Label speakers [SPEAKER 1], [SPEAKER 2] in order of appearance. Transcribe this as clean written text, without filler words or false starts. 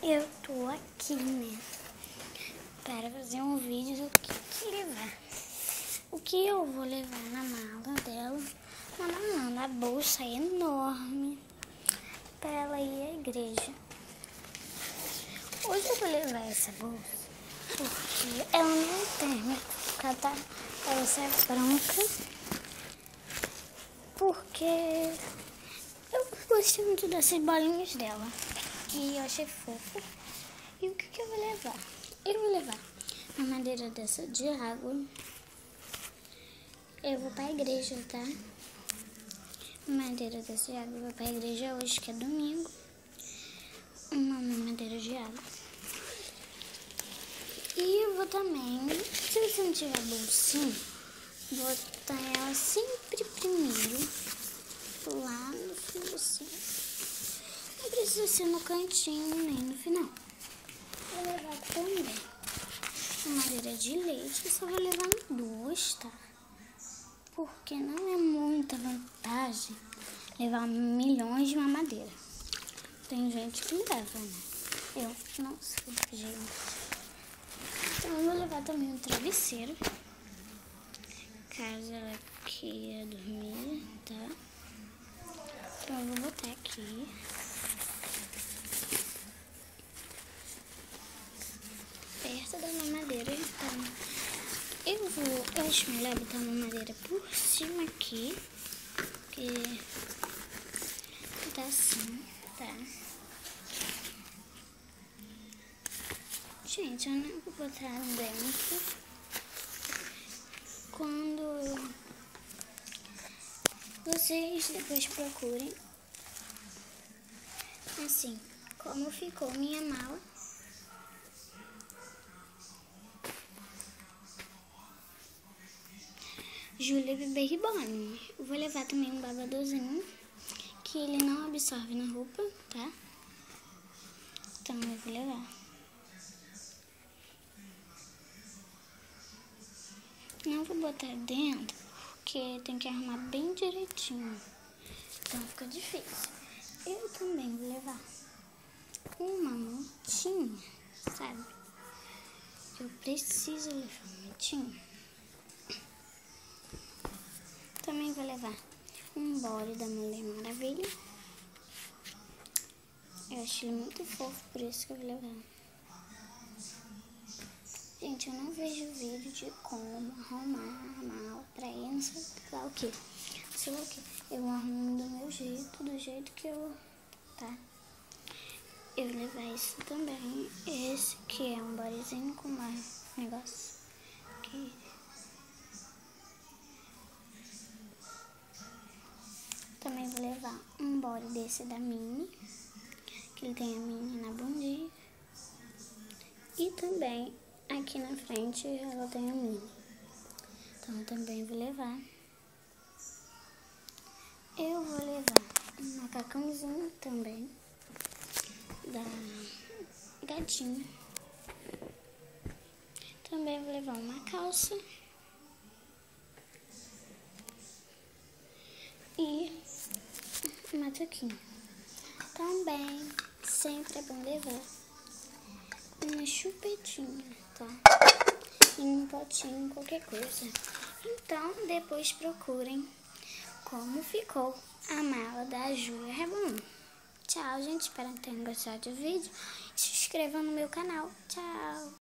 [SPEAKER 1] Eu tô aqui, né, para fazer um vídeo do que levar. O que eu vou levar na mala dela, na bolsa enorme, para ela ir à igreja. Hoje eu vou levar essa bolsa, porque ela não tem ela é branca, porque eu gostei muito dessas bolinhas dela, que eu achei fofo. E o que eu vou levar? Eu vou levar uma madeira dessa de água. Eu vou para a igreja, tá? Madeira dessa de água. Eu vou para a igreja hoje, que é domingo. Uma madeira de água. E eu vou também, se você não tiver bolsinha, botar ela sempre primeiro lá no fundo assim. Não precisa ser no cantinho nem no final. Vou levar também uma madeira de leite. Eu só vou levar duas, tá? Porque não é muita vantagem levar milhões de mamadeira. Tem gente que leva, né? Eu não sou, gente. Então eu vou levar também um travesseiro, caso ela queira dormir, tá? Então eu vou botar aqui. Perto da mamadeira, então eu acho melhor botar uma madeira por cima aqui, que tá assim, tá? Gente, eu não vou botar dentro. Quando vocês depois procurem assim, como ficou minha mala. Júlia Baby Bonnie. Eu vou levar também um babadozinho, que ele não absorve na roupa, tá? Então eu vou levar. Não vou botar dentro, porque tem que arrumar bem direitinho. Então fica difícil. Eu também vou levar uma montinha, sabe? Eu preciso levar uma montinha. Também vou levar um body da Mulher Maravilha. Eu acho ele muito fofo, por isso que eu vou levar. Gente, eu não vejo vídeo de como arrumar a mala pra ir, não sei lá o que. Sei lá o que. Eu arrumo do meu jeito, do jeito que eu... tá? Eu vou levar isso também. Esse que é um bodyzinho com mais negócio. Aqui. Também vou levar um body desse da Minnie, que ele tem a Minnie na bundinha. E também aqui na frente ela tem a Minnie. Então eu também vou levar. Eu vou levar um macacãozinho também da gatinha. Também vou levar uma calça. E uma toquinha. Também sempre é bom levar uma chupetinha, tá? E um potinho, qualquer coisa. Então, depois procurem como ficou a mala da Júlia Rebolon. Tchau, gente. Espero que tenham gostado do vídeo. Se inscrevam no meu canal. Tchau.